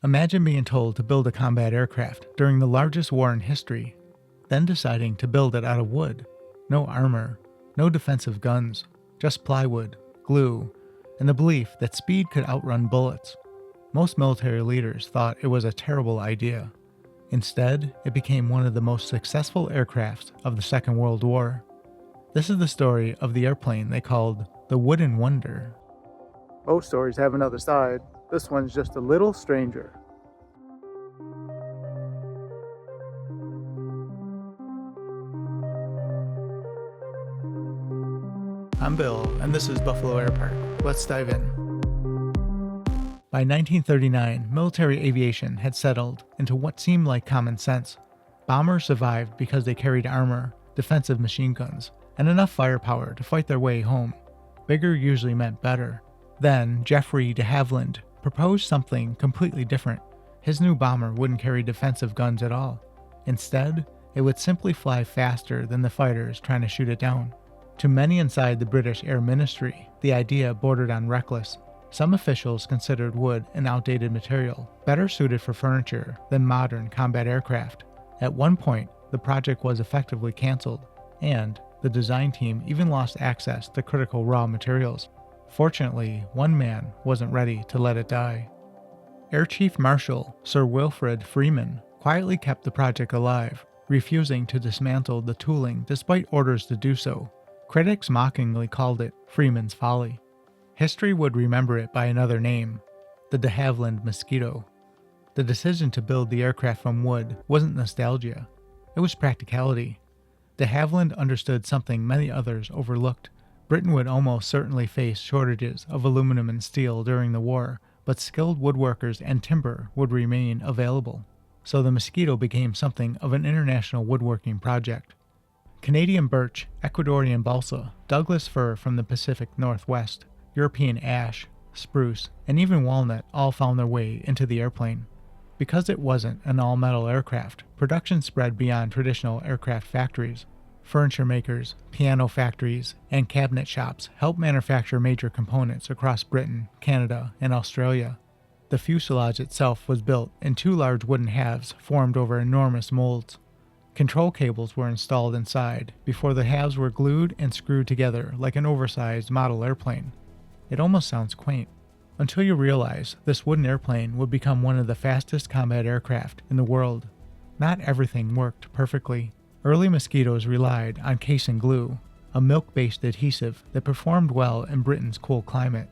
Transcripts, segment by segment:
Imagine being told to build a combat aircraft during the largest war in history, then deciding to build it out of wood. No armor, no defensive guns, just plywood, glue, and the belief that speed could outrun bullets. Most military leaders thought it was a terrible idea. Instead, it became one of the most successful aircrafts of the Second World War. This is the story of the airplane they called the Wooden Wonder. Most stories have another side. This one's just a little stranger. I'm Bill, and this is Buffalo Air Park. Let's dive in. By 1939, military aviation had settled into what seemed like common sense. Bombers survived because they carried armor, defensive machine guns, and enough firepower to fight their way home. Bigger usually meant better. Then, Geoffrey de Havilland proposed something completely different. His new bomber wouldn't carry defensive guns at all. Instead, it would simply fly faster than the fighters trying to shoot it down. To many inside the British Air Ministry, the idea bordered on reckless. Some officials considered wood an outdated material, better suited for furniture than modern combat aircraft. At one point, the project was effectively cancelled, and the design team even lost access to critical raw materials. Fortunately, one man wasn't ready to let it die. Air Chief Marshal Sir Wilfrid Freeman quietly kept the project alive, refusing to dismantle the tooling despite orders to do so. Critics mockingly called it Freeman's folly. History would remember it by another name, the de Havilland Mosquito. The decision to build the aircraft from wood wasn't nostalgia, it was practicality. De Havilland understood something many others overlooked. Britain would almost certainly face shortages of aluminum and steel during the war, but skilled woodworkers and timber would remain available. So the Mosquito became something of an international woodworking project. Canadian birch, Ecuadorian balsa, Douglas fir from the Pacific Northwest, European ash, spruce, and even walnut all found their way into the airplane. Because it wasn't an all-metal aircraft, production spread beyond traditional aircraft factories. Furniture makers, piano factories, and cabinet shops helped manufacture major components across Britain, Canada, and Australia. The fuselage itself was built in two large wooden halves formed over enormous molds. Control cables were installed inside before the halves were glued and screwed together like an oversized model airplane. It almost sounds quaint, until you realize this wooden airplane would become one of the fastest combat aircraft in the world. Not everything worked perfectly. Early Mosquitoes relied on case and glue, a milk-based adhesive that performed well in Britain's cool climate.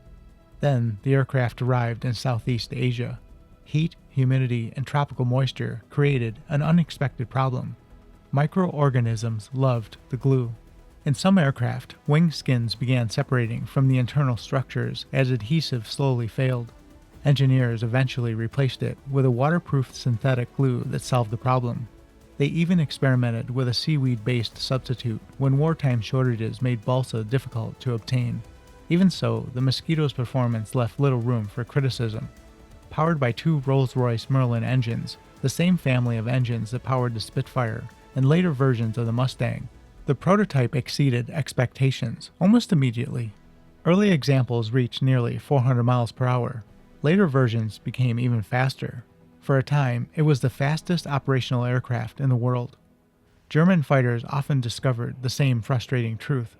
Then the aircraft arrived in Southeast Asia. Heat, humidity, and tropical moisture created an unexpected problem. Microorganisms loved the glue. In some aircraft, wing skins began separating from the internal structures as adhesive slowly failed. Engineers eventually replaced it with a waterproof synthetic glue that solved the problem. They even experimented with a seaweed-based substitute when wartime shortages made balsa difficult to obtain. Even so, the Mosquito's performance left little room for criticism. Powered by two Rolls-Royce Merlin engines, the same family of engines that powered the Spitfire and later versions of the Mustang, the prototype exceeded expectations almost immediately. Early examples reached nearly 400 miles per hour. Later versions became even faster. For a time, it was the fastest operational aircraft in the world. German fighters often discovered the same frustrating truth.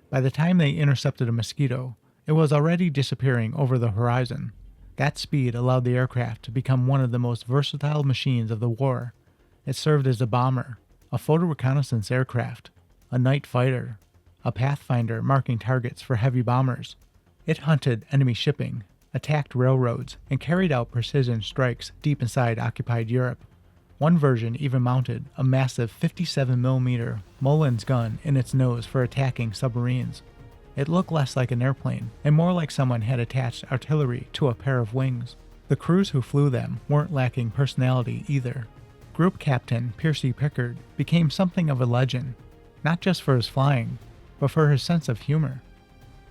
By the time they intercepted a Mosquito, it was already disappearing over the horizon. That speed allowed the aircraft to become one of the most versatile machines of the war. It served as a bomber, a photo reconnaissance aircraft, a night fighter, a pathfinder marking targets for heavy bombers. It hunted enemy shipping, attacked railroads, and carried out precision strikes deep inside occupied Europe. One version even mounted a massive 57mm Mullins gun in its nose for attacking submarines. It looked less like an airplane and more like someone had attached artillery to a pair of wings. The crews who flew them weren't lacking personality either. Group Captain Percy Pickard became something of a legend, not just for his flying, but for his sense of humor.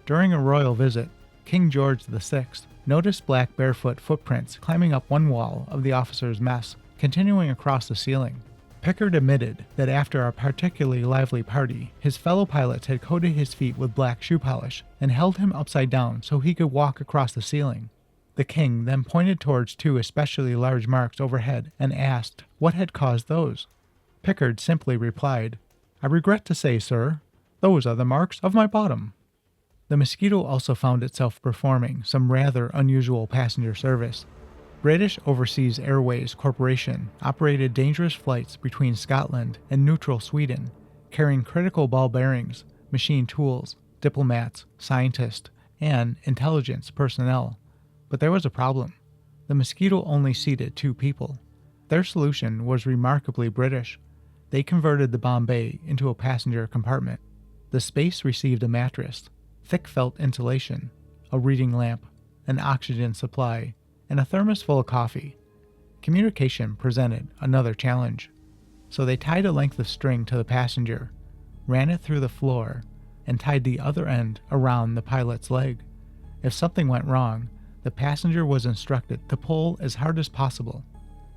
During a royal visit, King George VI noticed black barefoot footprints climbing up one wall of the officers' mess, continuing across the ceiling. Pickard admitted that after a particularly lively party, his fellow pilots had coated his feet with black shoe polish and held him upside down so he could walk across the ceiling. The king then pointed towards two especially large marks overhead and asked what had caused those. Pickard simply replied, "I regret to say, sir, those are the marks of my bottom." The Mosquito also found itself performing some rather unusual passenger service. British Overseas Airways Corporation operated dangerous flights between Scotland and neutral Sweden, carrying critical ball bearings, machine tools, diplomats, scientists, and intelligence personnel. But there was a problem. The Mosquito only seated 2 people. Their solution was remarkably British. They converted the bomb bay into a passenger compartment. The space received a mattress, thick felt insulation, a reading lamp, an oxygen supply, and a thermos full of coffee. Communication presented another challenge. So they tied a length of string to the passenger, ran it through the floor, and tied the other end around the pilot's leg. If something went wrong, the passenger was instructed to pull as hard as possible.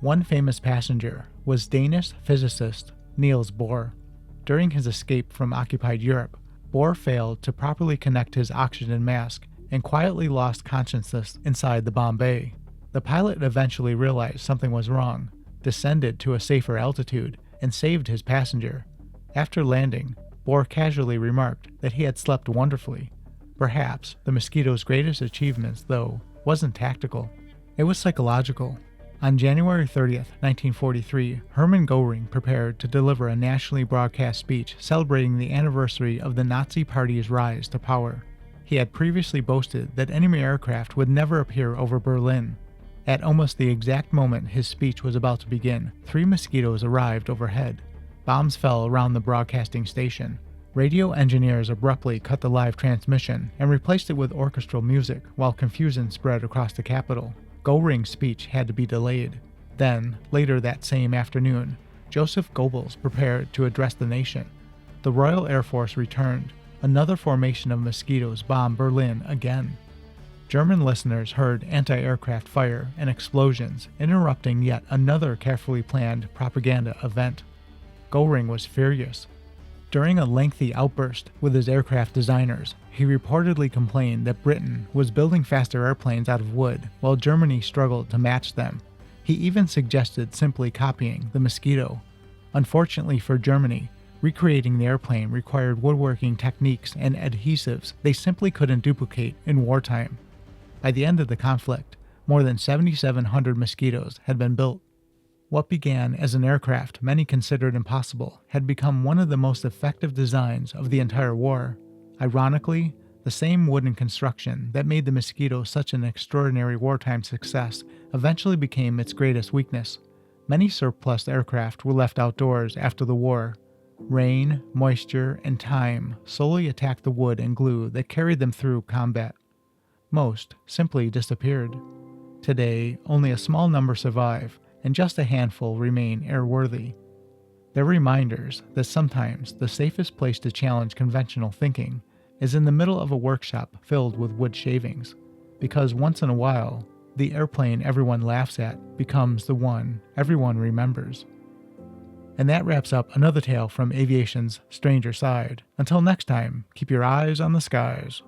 One famous passenger was Danish physicist Niels Bohr. During his escape from occupied Europe, Bohr failed to properly connect his oxygen mask and quietly lost consciousness inside the bomb bay. The pilot eventually realized something was wrong, descended to a safer altitude, and saved his passenger. After landing, Bohr casually remarked that he had slept wonderfully. Perhaps the Mosquito's greatest achievements, though, wasn't tactical. It was psychological. On January 30th, 1943, Hermann Göring prepared to deliver a nationally broadcast speech celebrating the anniversary of the Nazi Party's rise to power. He had previously boasted that enemy aircraft would never appear over Berlin. At almost the exact moment his speech was about to begin, 3 Mosquitoes arrived overhead. Bombs fell around the broadcasting station. Radio engineers abruptly cut the live transmission and replaced it with orchestral music while confusion spread across the capital. Göring's speech had to be delayed. Then, later that same afternoon, Joseph Goebbels prepared to address the nation. The Royal Air Force returned. Another formation of Mosquitoes bombed Berlin again. German listeners heard anti-aircraft fire and explosions, interrupting yet another carefully planned propaganda event. Göring was furious. During a lengthy outburst with his aircraft designers, he reportedly complained that Britain was building faster airplanes out of wood, while Germany struggled to match them. He even suggested simply copying the Mosquito. Unfortunately for Germany, recreating the airplane required woodworking techniques and adhesives they simply couldn't duplicate in wartime. By the end of the conflict, more than 7,700 Mosquitoes had been built. What began as an aircraft many considered impossible had become one of the most effective designs of the entire war. Ironically, the same wooden construction that made the Mosquito such an extraordinary wartime success eventually became its greatest weakness. Many surplus aircraft were left outdoors after the war. Rain, moisture, and time slowly attacked the wood and glue that carried them through combat. Most simply disappeared. Today, only a small number survive, and just a handful remain airworthy. They're reminders that sometimes the safest place to challenge conventional thinking is in the middle of a workshop filled with wood shavings, because once in a while, the airplane everyone laughs at becomes the one everyone remembers. And that wraps up another tale from aviation's stranger side. Until next time, keep your eyes on the skies.